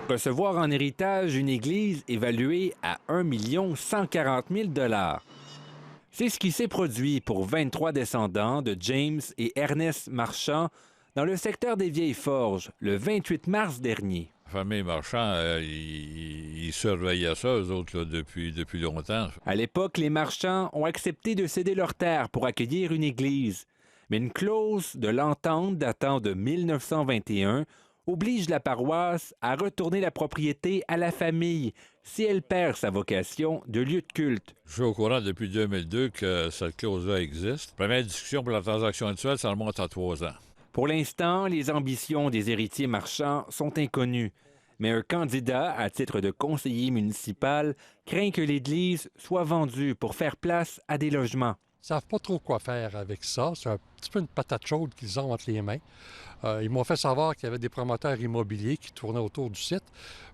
Recevoir en héritage une église évaluée à 1 140 000 $. C'est ce qui s'est produit pour 23 descendants de James et Ernest Marchand dans le secteur des Vieilles Forges le 28 mars dernier. La famille Marchand, ils surveillaient ça, eux autres, là, depuis longtemps. À l'époque, les Marchands ont accepté de céder leurs terres pour accueillir une église. Mais une clause de l'entente datant de 1921 oblige la paroisse à retourner la propriété à la famille si elle perd sa vocation de lieu de culte. Je suis au courant depuis 2002 que cette clause-là existe. Première discussion pour la transaction actuelle, ça remonte à 3 ans. Pour l'instant, les ambitions des héritiers Marchands sont inconnues. Mais un candidat à titre de conseiller municipal craint que l'église soit vendue pour faire place à des logements. Ils ne savent pas trop quoi faire avec ça. C'est un petit peu une patate chaude qu'ils ont entre les mains. Ils m'ont fait savoir qu'il y avait des promoteurs immobiliers qui tournaient autour du site,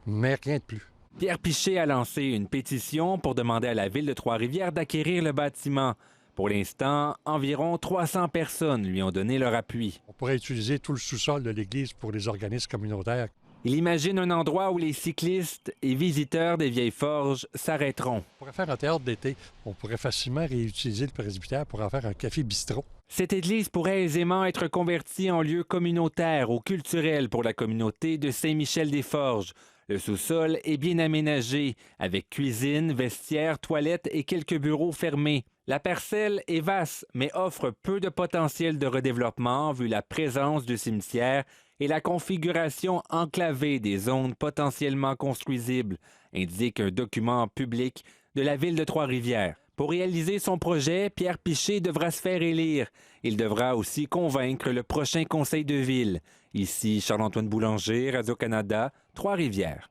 mais rien de plus. Pierre Piché a lancé une pétition pour demander à la Ville de Trois-Rivières d'acquérir le bâtiment. Pour l'instant, environ 300 personnes lui ont donné leur appui. On pourrait utiliser tout le sous-sol de l'église pour les organismes communautaires. Il imagine un endroit où les cyclistes et visiteurs des Vieilles Forges s'arrêteront. On pourrait faire un théâtre d'été. On pourrait facilement réutiliser le presbytère pour en faire un café-bistrot. Cette église pourrait aisément être convertie en lieu communautaire ou culturel pour la communauté de Saint-Michel-des-Forges. Le sous-sol est bien aménagé, avec cuisine, vestiaire, toilettes et quelques bureaux fermés. La parcelle est vaste, mais offre peu de potentiel de redéveloppement vu la présence du cimetière et la configuration enclavée des zones potentiellement construisibles, indique un document public de la Ville de Trois-Rivières. Pour réaliser son projet, Pierre Piché devra se faire élire. Il devra aussi convaincre le prochain conseil de ville. Ici Charles-Antoine Boulanger, Radio-Canada, Trois-Rivières.